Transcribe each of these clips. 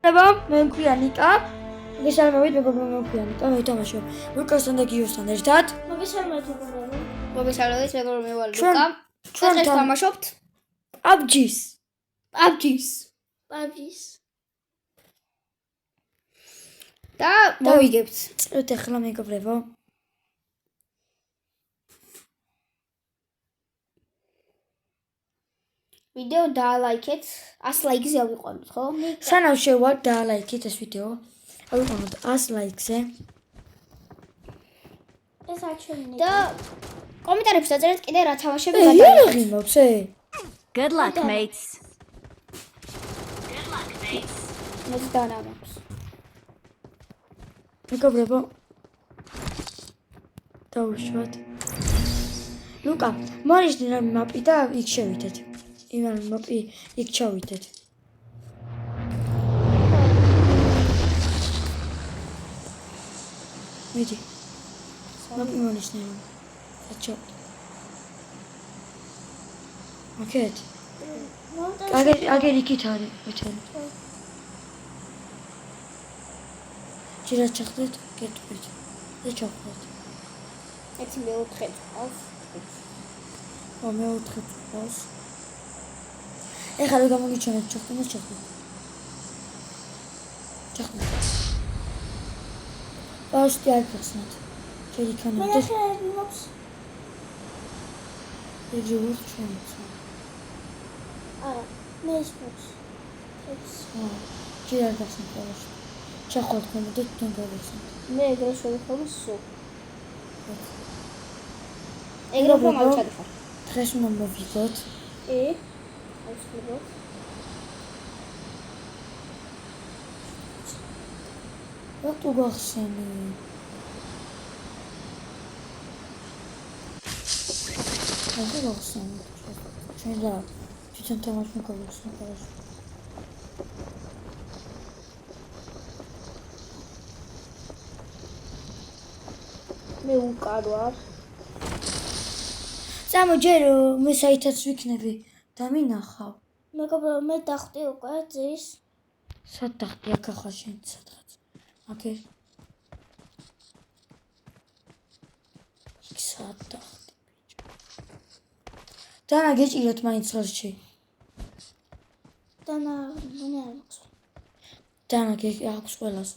მე მქვია ნიკა. მოგესალმებით, მეგობრებო, მე მქვია ნიკა. მე ვთამაშობ ლუკასთან და გიოსთან ერთად. მოგესალმებით, მეგობრებო. მოგესალმებით, მეგობრებო, მე ვარ ლუკა. ჩვენ ვთამაშობთ PUBG-ს. და მოვიგებთ. წრეთ ახლა მეგობრებო. ვიდეო დაალაიქეთ, 100 ლაიქზე ავიყვანოთ, ხო? სანამ შევარ დაალაიქეთ ეს ვიდეო. ავიყვანოთ 100 ლაიქზე. ეს აჩვენე. და კომენტარებში დაწერეთ კიდე რა თამაშები რა გადაიღეთ. ღიმობს Good luck, mates. მოდი დანამაქვს. მეგობრებო. დავუშვათ. ლუკა, მონიშნე რა მაპი და იქ შევიდეთ. იმან მაპი იქ ჩავიდეთ. მიდი. მაპი მონიშნე. აჩო. ოკეთ. აგერ იქით არის, ვეთანი. ჯერა ჩახდეთ, გეტყვით. და ჩახდეთ. ერთი მეოთხე წავს. მეოთხე წავს. ეხლა რა გამოგიჩვენეთ ჩახდეთ. ჩახდეთ. ბავშვი არ გახსნათ. ჯერ იქანეთ. მე ხერხებს. ეჯი ვურჩვენთ. არა, მე ისმოც. ჯერ არ გახსნათ ბავშვი. ჩახოთ კომოდეთ თან გავიხსნათ. მე ეგრე შევიხმის სულ. ეგრე უფრო მოვჩადე ხარ. დღეს უნდა მოვიგოთ. აუცილებლად. რატო გახსენი? რატო გახსენი? ჩვენ და თვითონ თამაში გავხსენე. მე უკან ვარ. სამოჯერ მე საითაც ვიქნები და მინახავ. მეგობრებო, მე დახვდი უკვე ძის. სად დახტი აქ ახლა შენ სადღაც. აკე. იქ სად დახტი ბიჭო. დანა გეჭიროთ მაინც ხელში. დანა მე არ მაქვს. დანა აქვს ყველას.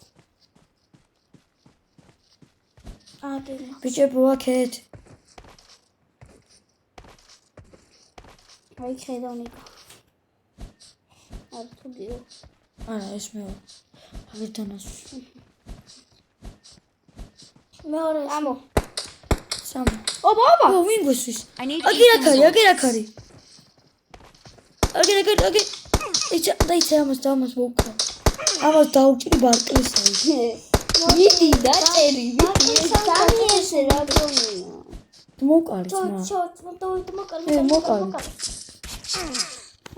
ბიჭებო აქეთ. აი ხედავ ნიკა. არ თუ დიო. არა ეს მე ვარ. აღარ დანას. მეორე ამო. სამი. ოპა. ო ვინ გოსვის? I need აგერ აქ არის. აგერ. ეცა ამას მოვკრა. ამას დაუჭრი ბარკლისයි. მიდი და წერი. სამი ესე რა გონია. მოვკარით მა. მოვკარი.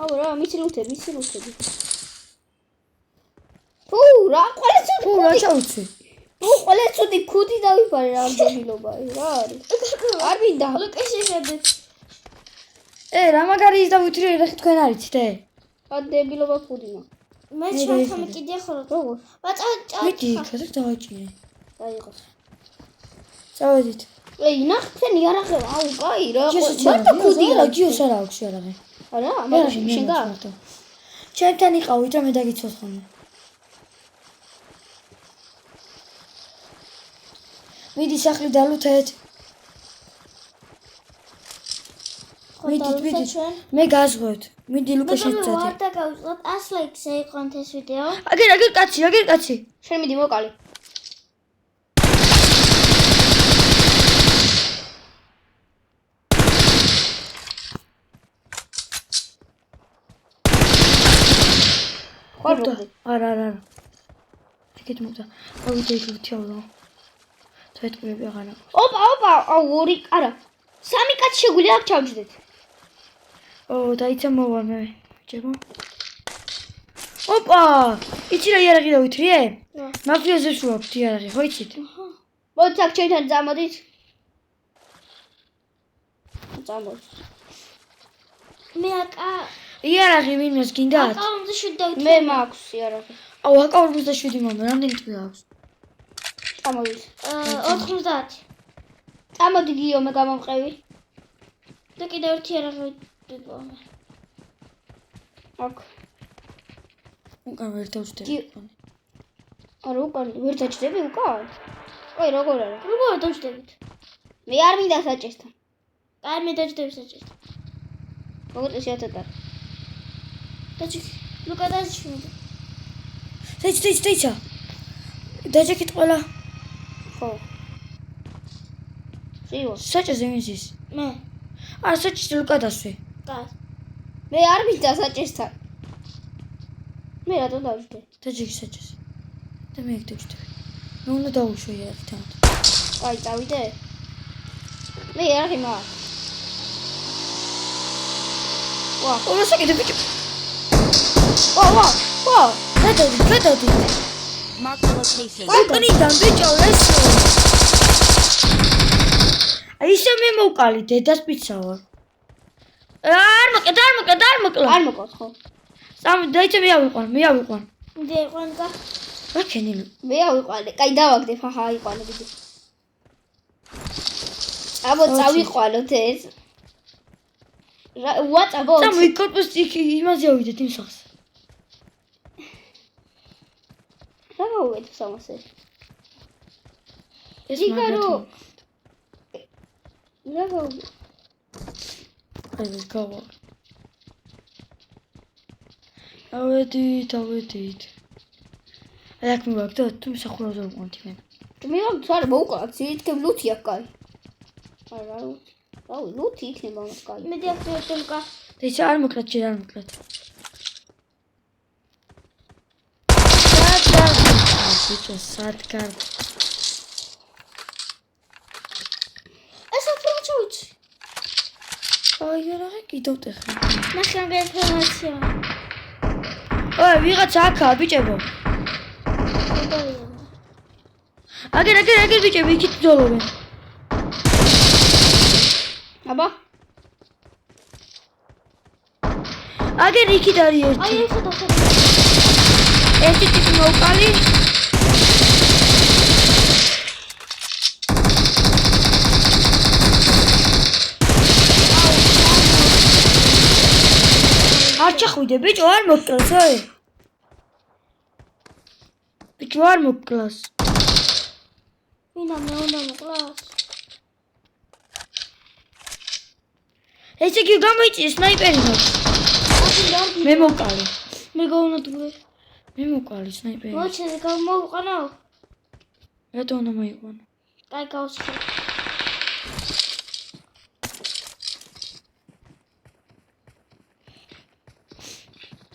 აუ რა მისი ლუთები. რა ჩაუცი. ყველა ცუდი ქუდი დავიფარე რა დებილობა რა არის. არ მინდა. ლუკაშეშედეთ. რა მაგარი ის დავითრე რა თქვენ არიცით რა დებილობა ქუდინა. მე ჩემთან კიდე ხოლმე. როგორ? მიდი იქაც დავაჭირე. დაიღოს. წავედით. ნახეთ იარაღე. აუ კაი რა. მარტო ქუდი რა ჯიოს არა აქვს იარაღე. არა, მაგრამ შენ გააქვს. ჩემთან იყავით და მე დაგიცოთ ხოლმე. მიდი სახლი დალუთეთ. მიდი. მე გაზღვევთ. მიდი ლუკაშენ მეგობრებო, წადე. არ დაგავიწყოთ 100 ლაიქზე იყონთ ეს ვიდეო. აგერ კაცი. შენ მიდი მოკალი. არა. ეგეთ მოხდა. ავიდეო. თეთრები აღარა. ოპა, აუ ორი, არა. სამი კაცი შეგვიძლია აქ ჩავჯდეთ. დაიცა მოვა მე. ჯებო. ოპა! იცი რა იარაღი დავითრიე? მაფიოზებს ვაქვთ იარაღი, ხო იცით? მოდით აქ ჩემთან წამოდით. წამოდი. მე აკა იარაღი ვინმეს გინდათ? აკა უნდა შედავით. მე მაქვს იარაღი. აუ, აკა 47 მამა, რამდენი ტყვია აქვს? წამოდის. 90. წამოდი გიო მე გამომყევი. და კიდევ ერთი არაღები ვიპოვე. აქ. უკან ვერ დავждები. არა უკან ვერ დაჭდები უკან? ой, როგორ არა? როგორ დავждებით? მე არ მინდა საჭესთან. აი მე დავждები საჭესთან. მოგწე შეათატარ. დაჭიქი. ლუკა დაჭიქი. დაიცა. დაჭიქით ყველა. ხო. სიო. საჭეზე ვინც ის? მე. არა, საჭეზე ლუკა დასვი. კაი. მე არ მინდა საჭესთან. მე რატო დავждე? დაჭიქი საჭეზე. და მე იქ დავждები. მე უნდა დაუშვი ერთად. აი, წავიდე. მე არ იმარ. ვა, ოღონდ საკიდე ბიჭო. ვა. გადადი. Mark the location. უკნიდან ბიჭო, ეს. აი ისე მე მოვკალი დედას პიცა ვარ. არ მოკლა. არ მოკოთ ხო? დაიცა მე ავიყვან. დეყვანკა. რაკენილი. მე ავიყვანე. კაი დავაგდე, ხა აიყვანე ბიჭო. წავიყვანოთ ეს. ვაწაბოთ. წამო იქ კორპუს იქ იმაზე ავიდეთ იმ სახს. რა გავუვეთ სამასე? ეს იგარო. რა გავუვეთ? აი ეს გავა. ავედით. აი აქ მივაგდო, თუ მსახურაზე ვიყავთ მე. მე არ მოვუყავთ, იქნებ ლუთია კაი. არა ლუთი. აუ ლუთი იქნება მას კაი. მე დიაქტივირდი ლუკა. დაიცა არ მოკლათ. ბიჭო, სადგარ. ეს აფროჩუჩი. აი რა კიდევ ტეხი. ნახე ინფორმაცია. ой, ვიღაც აქაა ბიჭებო. აგერ ბიჭები იქით ძოლობენ. აბა, აგერ იქით არის ერთი. აი ხედავ. ერთი ტიპი მოვკალი. არ ჩახვიდე ბიჭო, არ მოკლას, ой. ბიჭო არ მოკლას. ვინა მე უნდა მოკლას. ეს იგი გამოიწია სნაიპერი მაქვს. მე მოვკალი. მე გაუნადგურე. მე მოვკალი სნაიპერი. მოჩე გამოვყანო. რატო უნდა მოიყვანო? კაი გავსხე.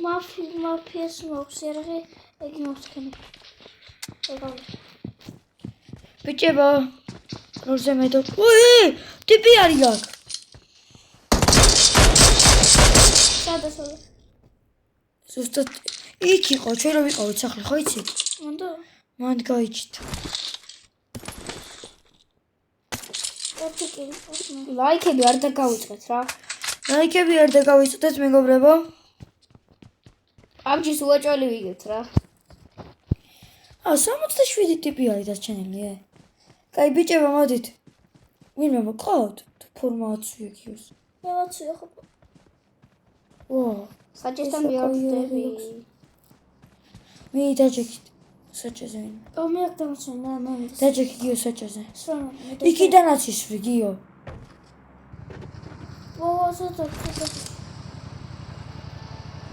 მაფიას მოქვს ერაღი ეგი მოვსქენი. ეგა. ბიჭებო, როზე მეტო. უი, ტიპი არის აქ. სადასო. ზუსტად იქ იყო, ჩვენ რომ ვიყავით სახლი, ხო იცი? მონდო. მანდ გაიჩით. ოფიკი. ლაიქები არ დაგავიწყეთ რა. ლაიქები არ დაგავიწოდეთ მეგობრებო. ამჯის უაჭველი ვიგებთ რა. 67 ტიპი არის დარჩენილი. კაი ბიჭებო, მოდით. ვინმე მოყავთ? თუ ფორმაცია გიოს. მე ვაცია ხო. ვა, საჭესთან მივაგდები. მე დაჭიქით. საჭეზე ვინ? მე აქ დამწვენა მე. დაჭიქი გიო საჭეზე. სრომა. იქიდანაც ისვრი გიო.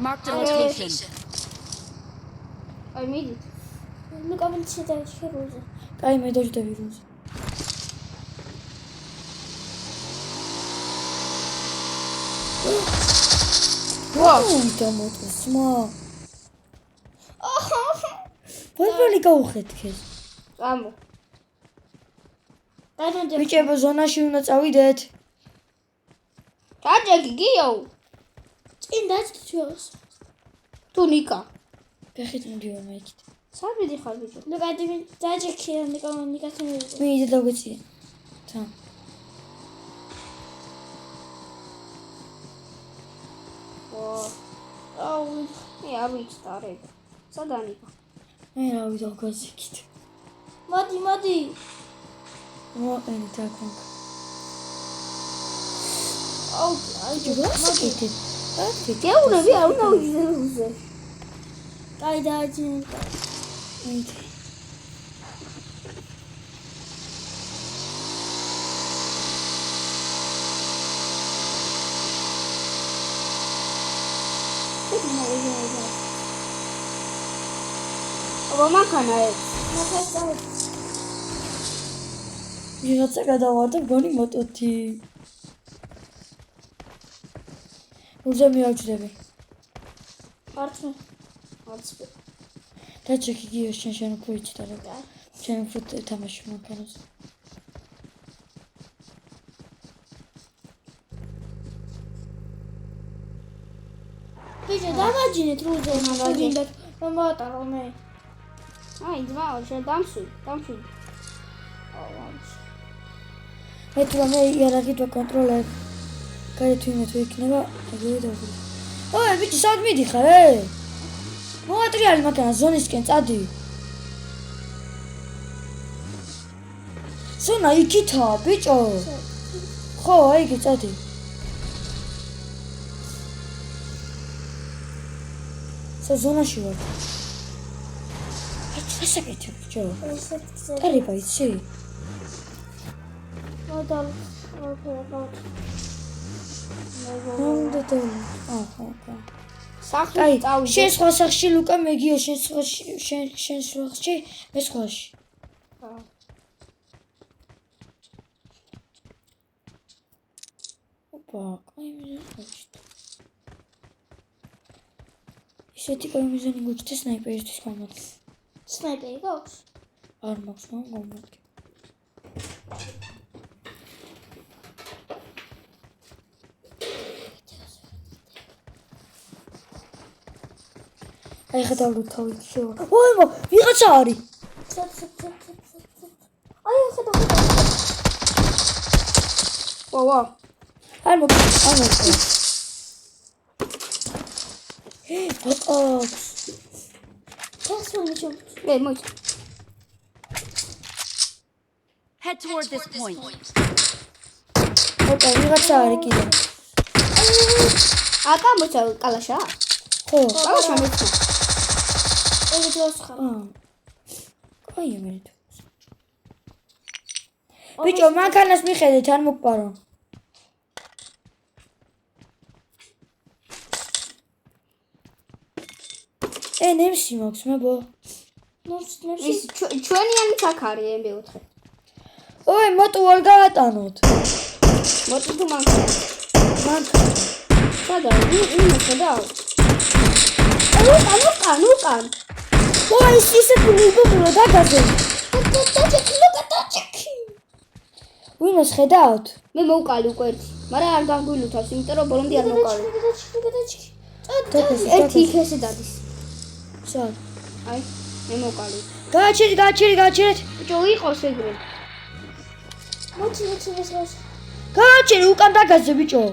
Mark the location. აი მიდით. მე კაბინეტში დავშეროზე. კაი მე დაждები რუზე. ვაუ, დამოწესმა. ვერბალი გაუხეთქეს. წამო. დაიჯე. ბიჭებო, ზონაში უნდა წავიდეთ. დაჭეგი გიო. წინ დაჭიოს. თუ ნიკა. ფეხით მიდიო მე იქით. სამიდი ხარ ბიჭო. ნუ დაჭიქი ნიკასთან მივიდე. მიიდე დაგვეცია. თან. აუ, მე არ ვიცი რა. სადანიკა. მე რა ვიდო გაზიქით. მოდი. მოყენით აქ. აუ, მოდი. გეუნები არ უნდა ვიზეზე. აი დააჯინე. აბა მანქანა ეს. ვიღაცა გადავარდა გონი მოტოთი. უზე მიაჩდები. არც და ჩეკი გიო შენ უფრო იცი და შენ უფრო თამაში მანქანას. ბიჭო დავაჯინეთ რუზე მაგინდა მომატარო მე. აი ძმაო შენ დამშვი. მე თუ მე იარაღი და კონტროლერ გაითვინე თუ იქნება ეგრევე დავიდე. ოე ბიჭი სად მიდიხარ მოატრიალი მანქანა ზონისკენ წადი. ზონა იქითაა ბიჭო. ხო აი იგი წადი. ზონაში ვარ. ეს საკეთე ბიჭო. ტარიბა იცი? მოდალ აჰა. სახლი წავიდე. შენ სხვა სახში ლუკა მეგიო შენ სხვა სახში მე სხვაში. ოპა, კაი მიზანი. ისეთი კაი მიზანი გვაქვს სნაიპერისთვის გამოდგა. სნაიპერი გაქვს? არ მაქვს მომგონი. აი ხედავ თავი შევა. ოე ვიღაცა არის. აი ხედავ. ვა. არ მოკლე. მოიცა. Head toward this point. ოპა ვიღაცა არის კიდე. აკა მოიცა კალაშა. ხო. კალაშა მეცნო. ეგ დროს ხარ. კაი მე. ბიჭო მანქანას მიხედეთ არ მოგპარო. ნემსი მაქვს მებო. ის ჩვენიანი აქ არის MB4. ოე მოტო არ გაატანოთ. მოტო თუ მანქანა. სადა ვინ ხედავ? უკან. ოე ისე გულგულო დაგაზე. ვინოს ხედავთ? მე მოვკალი უკვე ერთი, მაგრამ არ გამგვილუთავს, იმიტომ რომ ბოლომდე არ მოვკალი. ერთი იქ ესე დადის. სად? აი, მე მოვკალი. გააჩერეთ. ბიჭო, იყოს ეგრე. მოჩი გააჩერე უკან დაგაზე ბიჭო.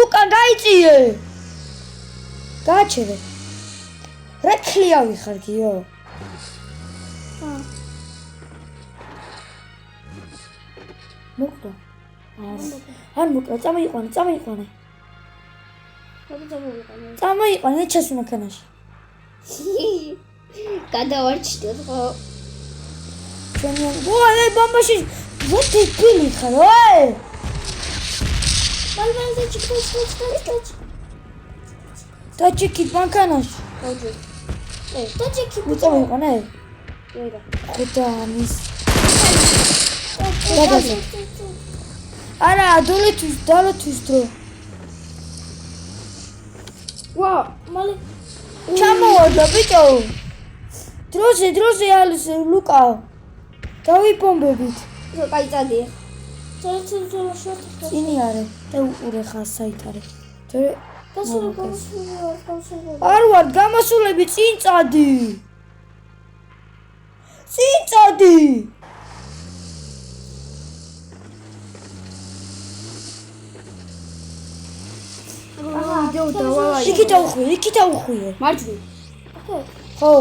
უკან გაიწიე. გააჩერე. რა ქლიავი ხარ გიო? მოკდა. არ მოკდა, წამოიყვანე. წამოიყვანე ჩას მანქანაში. გადავარჩიოთ ხო? ოე ბომბაში ვეთი პილი ხარ, ოე! დაჭიქით მანქანაში. დაჭიქით. წამოიყვანე. ხოდა ამის. დაგაზე. არა, დოლეთვის დრო. ვა, მალე ჩამოვარდა ბიჭო. დროზე ალის ლუკა. დავიბომბებით. კაი წადია. წინი არე და უყურე ხარ საით არის. თორე გასული. არ ვარ გამასულები წინ წადი. ვიდეო დავალაი. იქით აუხვიე. მარჯვნივ. ხო.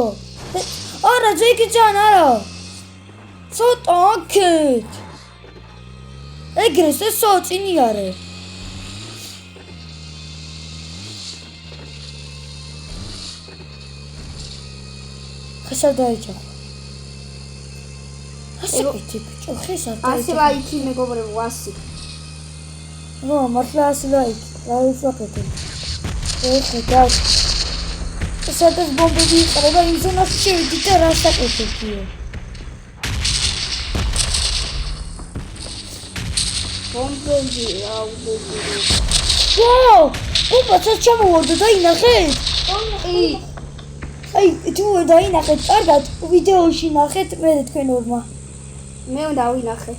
არა ზეგი ძალიან არა ცოტა აქეთ ეგრეს ესო წინი არე ხესა დაიჭახო ასე კეთე ბიჭო ხესა ასე ლაიქი მეგობრებო 100 ნო მართლა ასე ლაიქი რა ვიფაკეთე ეხა გას სადაც ბომბები იყრება იმ ზონაში შევიდით და რა საკეთებდიო ბომბები აუდები ვაუ ბომბაცაც ჩამოვარდა და ინახეთ აი თუ დაინახეთ კარგად ვიდეოში ნახეთ მე თქვენ ორმა მე უნდა ვინახე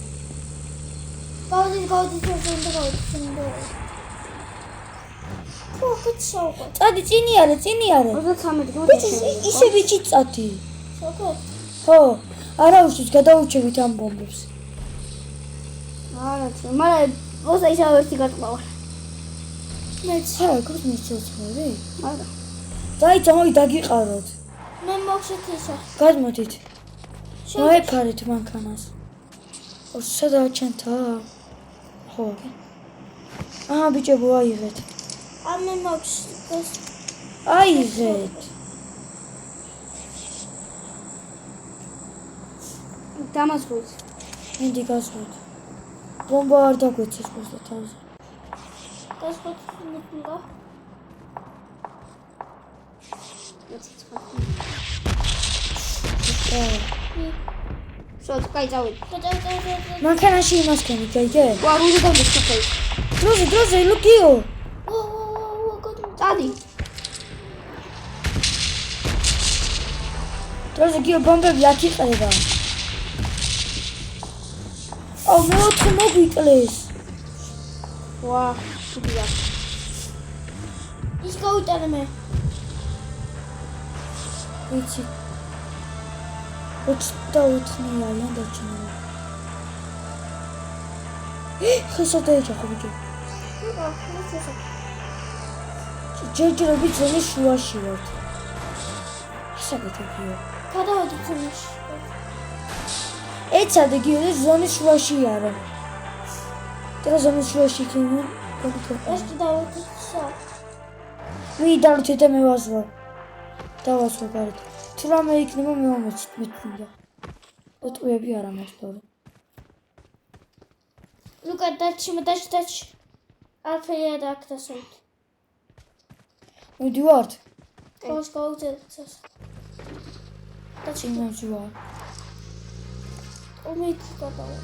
წადი წინი არე 33 ბიჭი ისე ბიჭი წადი ხო არა უშვის გადაუჩევით ამ ბომბებს არა მაგრამ ოსა ისე ერთი გატყვა მე ცა გოსმიცოცხორი არა დაიცა მოი დაგიყაროთ მე მოგშეთ ისა გადმოდით მოეფარეთ მანქანას სადაა ჩენთა ხო აა ბიჭებო აიღეთ მე მოგშეთ აიღეთ დამასრულეთ მინდი გასვით ბომბა არ დაგვეცეს ხოლმე თავზე გასხოთნიფლა შოთ კაი წავედი მანქანაში იმასქენი გაიგე ვა რუზი დავდიხე დროზე ლუკიო წადი დროზე გიო ბომბები აქ იყრება აუ მეოთხე მოგვიკლეს ვა შუბია ის გავიტანე მე ვიცი 24-ნია დარჩენილი ხესა დაიჭახო ბიჭო ჯერჯერობით ზონის შუაში ვართ ისაკეთებიო გადავედი ზონაში ეცადე გიოდეს ზონის შუაში არა და ზონის შუაში იქნება ეს დავედი სა მიდარჩე და მე ვაზვარ დავასვარ გარეთ თუ რამე იქნება მე მომეცით მეთქინდა ოტყუები არ ამასწორო ლუკა დაჩი არფეია და აქ დასვით მიდივართ ყავს გავუძელცას წინაში ვარ უმით გადავა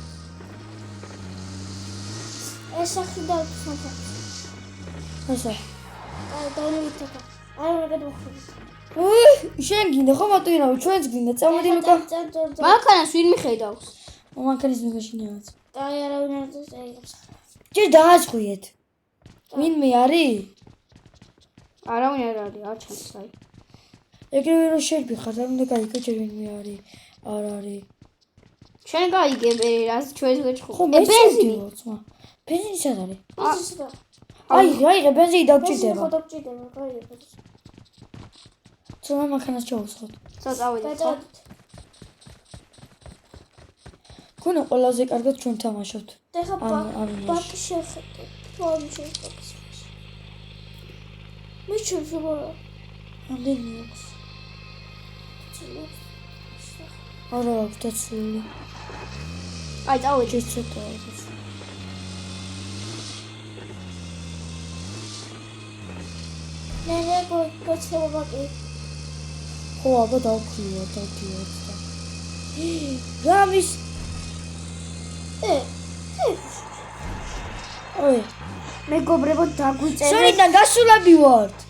ეს ახი დავთხოვა ესა აი დავივითა არა გადავხურე შენ გინდა ხო მატუირავი ჩვენც გინდა წამოდი ლუკა მანქანას ვინ მიხედავს მანქანის მაშინაც აი არავინ არ დაიწყებს ჯერ დააწყუიეთ ვინმე არის არავინ არ არის არ ჩანს აი ეგრევე რომ შერბი ხარ და უნდა გაიგო ჯერ ვინმე არის არ არის შენ გაიგე რას ჩვენს გეჭხო ხო ბენზინი ბენზინი სად არის აიღე ბენზინი დაგჭირდება დაგჭირდება გაიგე ცოტა მანქანას ჩავუსხოთ წავედი ქონა ყველაზე კარგად ჩვენ თამაშობთ ეხა ბაკი შეხედე თვალი შეხედე მე შეიძლება ამდენი აქვს არა აქვს დაცული აი წავედი ცოტა არის მე გოცევა ბაკი ხო აბა დავქრიო რამის ой მეგობრებო დაგვიწერეთ სონიდან გასულები ვართ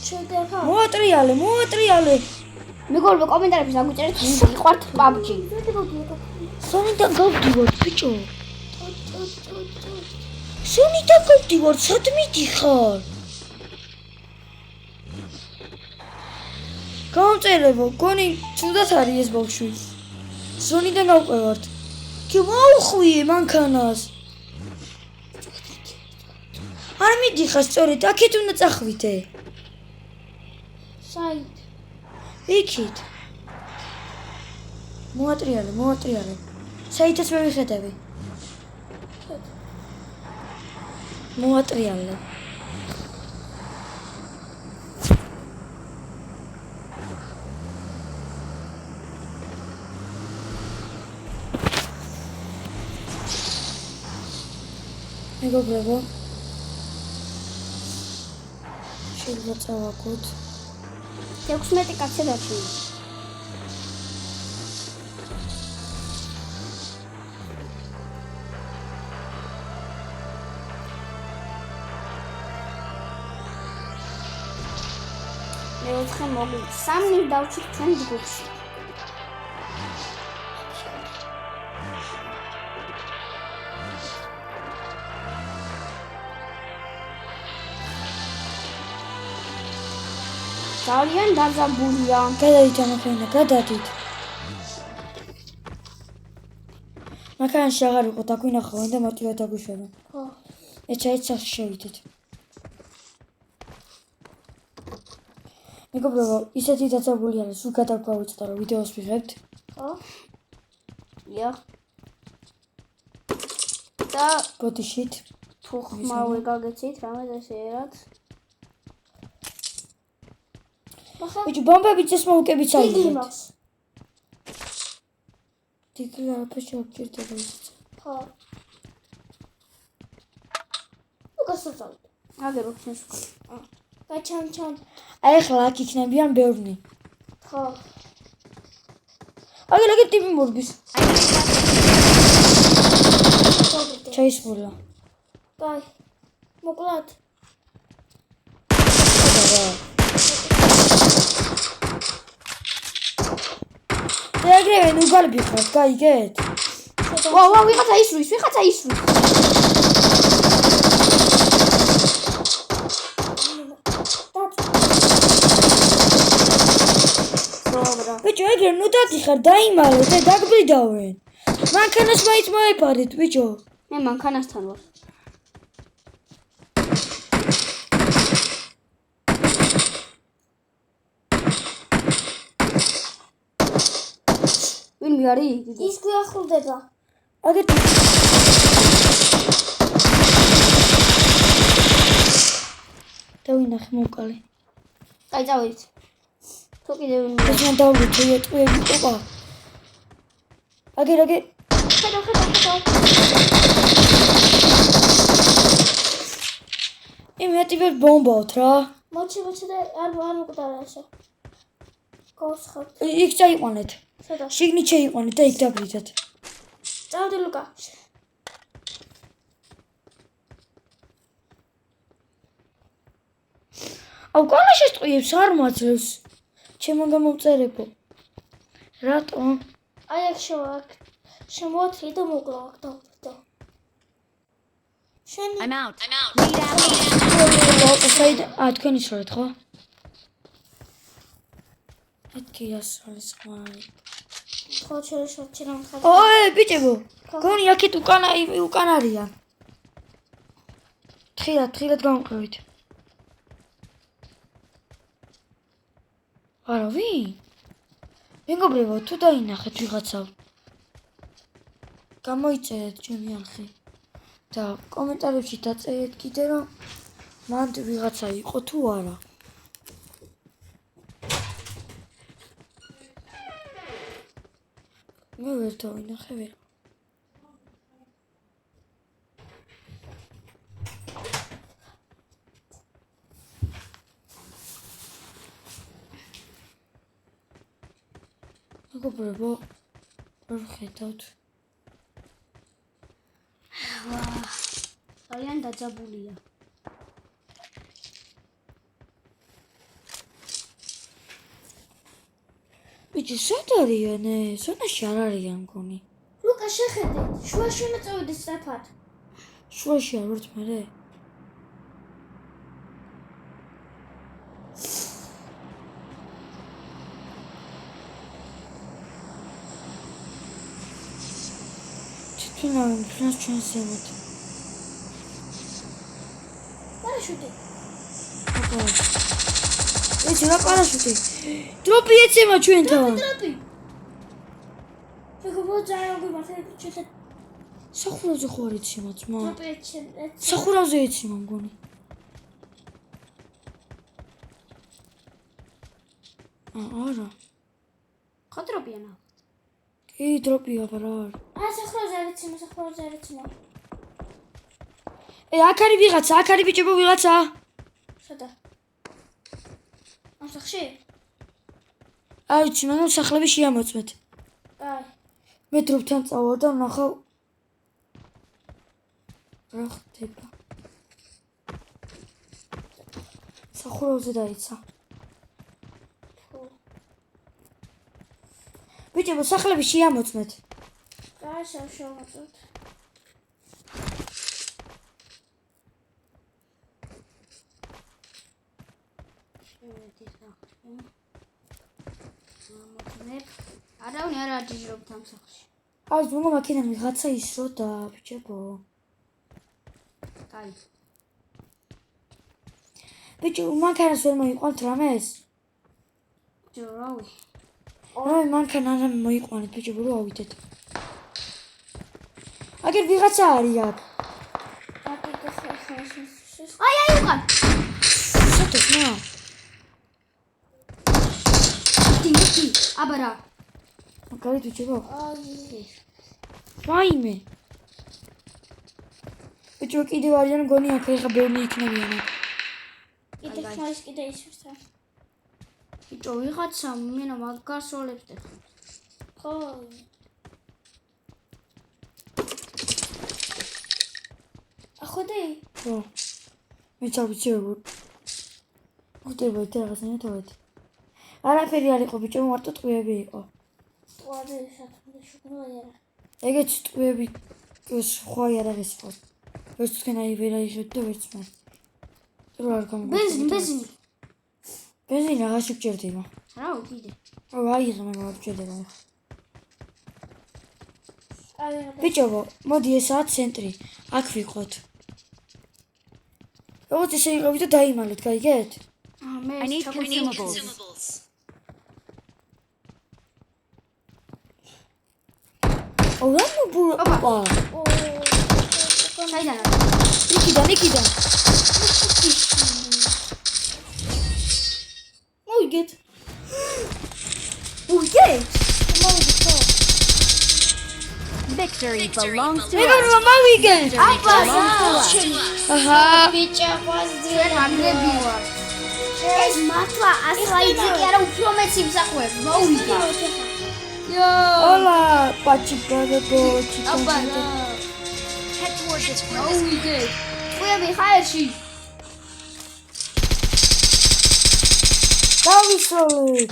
შედეხა მოატრიალე მეგობრებო კომენტარებში დაგვიწერეთ ვიყვართ PUBG სონიდან გავდივართ ბიჭო სონიდან გავდივართ სად მიდიხარ გამწერებო გონი თუდად არის ეს ბავშვი სონიდან გავყვევართ კი მოუხვიე მანქანას არ მიდიხარ სწორედ აქეთ უნდა წახვითე საით იქით მოატრიალე. საითაც მე ვიხედები. მოატრიალე. მეგობრებო, შეიძლება წავაგოთ. 16 კაცი დარჩენილი. მე 4 მოგივი. 3 დავჭირ ჩვენ ჯგუფში. ძალიან დაძაბულია. გადადით ამახენა, გადადით. მაქანში აღარ იყო დაგვინახავენ და მარტივად დაგვიშვება. ხო. ეჩაით სახში შევიდეთ. მეგობრებო, ისეთი დაძაბული არის, სულ გადაგვავიწყდა რომ ვიდეოს ვიღებთ. ხო. ია. და ბოდიშით. თუ ხმავე გაგეცით რამე ესერად. ბიჭო, ბომბები წესმა უკებით დიდი ავიღეთ. მაქვს. დიდი არაფერს შევჭირდება ისიც. ხო. უგასაწავ. აგერო ჩვენს. გაჩამ. აი ახლა აქ იქნებიან ბევრნი. ხო. აგერ ტიპი მორგის. ჩაისმულა. კაი. მოკლათ. ეგრევე უგალბი ხარ, გაიგეთ? ვა, ვიღაცა ისვრის. დაწვა. ბიჭო, ეგრე ნუ დადიხარ, დაიმალე და დაგბრიდავენ. მანქანას მაინც მოეპარეთ, ბიჭო. მე მანქანასთან ვარ. ვინ მე არის? ის გვიახლდება. აგერ დავინახე მოკალე. აი წავიდით. თუ კიდევ ვინ ეს მან დავვითო ეტყვიები ყובה. აგერ ხედავ. იმეთივე ბომბავთ რა. მოჩი და არ მოკდარა ესე. გავსხავთ. იქ წაიყვანეთ. სადა. შიგნით შეიყვანეთ და იქ დაბრიდეთ. წავდი ლუკა. აუ კონა შეწყიებს არ მაძლევს. ჩემო გამომწერებო. რატო? აი აქ შემოათრი და მოკლა აქ დავდო. შენ I'm out. საიდან? თქვენ ისროლეთ ხო? მეთქი ასროლის ხმარი. ხო შეიძლება მხარ. ოე, ბიჭებო. გონი აქეთ უკან არიან. თხილად გამყევით. არა ვინ? მეგობრებო, თუ დაინახეთ ვიღაცა. გამოიწერეთ ჩემი არხი. და კომენტარებში დაწერეთ კიდე რომ მან ვიღაცა იყო თუ არა. მე ვერ დავინახე ვერ. მეგობრებო, ვერ ხედავთ. ძალიან დაძაბულია. ბიჭი, სად არიან ეს? ზონაში არ არიან მგონი. ლუკა შეხედე. შუაში უნდა წავიდე სწრაფად. შუაში არ ვართ მე. თვითონ ფრანს ჩვენს ზემოთ. პარაშუტი. ეს რა პარაშუტი? დროპი ეცემა ჩვენთან. დროპი. უბრალოდ ძალიან გვიმართე ჩეთე სახურავზე ხო არ იცი მაძმა? ტროპიეთში. სახურავზე იცი მგონი. არა. ხო დროპიანა. კი, დროპია რა. სახურავზე არ იცი, სახურავზე არ იცი. აქ არის ვიღაცა, აქ არის ბიჭებო ვიღაცა. სადა? ამ სახში? არ ვიცი, მაგრამ სახლები შეამოწმეთ. აი. მე დროპთან წავალ და ვნახავ რა ხდება. სახურავზე დაიცა. ბიჭებო, სახლები შეამოწმეთ. აი, შევმოწმოთ. არავინ არ აჯიჯრობთ ამ სახლში. აი, ზოგადად მაქინა ვიღაცა ისრო და ბიჭებო. კაი. ბიჭო, მანქანას ვერ მოიყვანთ რამეს? ჯორავი. აი, მანქანა არ მოიყვანეთ ბიჭებო, რა ავიდეთ. აგერ ვიღაცა არის აქ. აი უკან. სათოს ნა. დინგი, აბარა. მაგარი ბიჭებო. აი. ვაიმე. ბიჭო, კიდევ არიან მგონი აქ ეხა ბევრი იქნებიან აქ. კიდე ხმარის კიდე ისვსა. ბიჭო, ვიღაცა მენა მაგასოლებს და ხო. აходи? ხო. მეც არ ვიცი როგორ. ხდება ეს რაღაცა თავად. არაფერი არ იყო ბიჭო, მარტო ტყვიები იყო. ტყვიები შეთქმული შეგნოა. ეგეც ტყვიები სხვა იარაღის იყო. ვერც თქვენ აი ვერ აიღეთ და ვერც მე. რო არ გამოგა. ბენზინი. ბენზინი აღარ შეგჭირდება. რა უკიდე. აიღე მე მოგჭირდება. აი. ბიჭო, მოდი ესაა ცენტრი. აქ ვიყოთ. როგორც ესე იყავით და დაიმალეთ, გაიგეთ? მე I need consumables. რა მობულა? ოპა. საიდან? იქიდან. მოიგეთ. Victory belongs to მე us. მოვიგეთ. აჰა. ბიჭა ყვაზდრე. მაგები ვარ. ეს მართლა ასლაიძე კი არა უფრო მეც იმსახურებს. მოვიგე. Hola, pachikarebochi. აბარა. Head toward this point. მოვიგე. ყუები ხაერში. დავისოლეთ.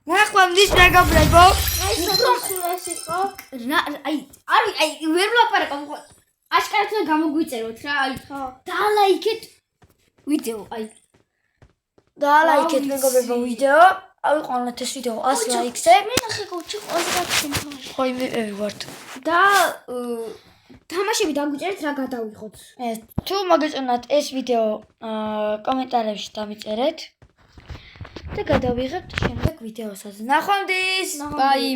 ნახვამდის მეგობრებო. აი ვერ ვლაპარაკობ ხო აშკარად უნდა გამოგვიწეროთ რა აი დალაიქეთ ვიდეო აი დალაიქეთ მეგობრებო ვიდეო. ავიყვანოთ ეს ვიდეო 100 ლაიქზე. მე ნახე კოჩი ყოზე გაქცევი. ხო მე ვარ. და თამაშები დაგვიწერეთ რა გადავიღოთ თუ მოგეწონათ ეს ვიდეო კომენტარებში დამიწერეთ და გადავიღებთ შემდეგ ვიდეოსაც. ნახვამდის. ბაი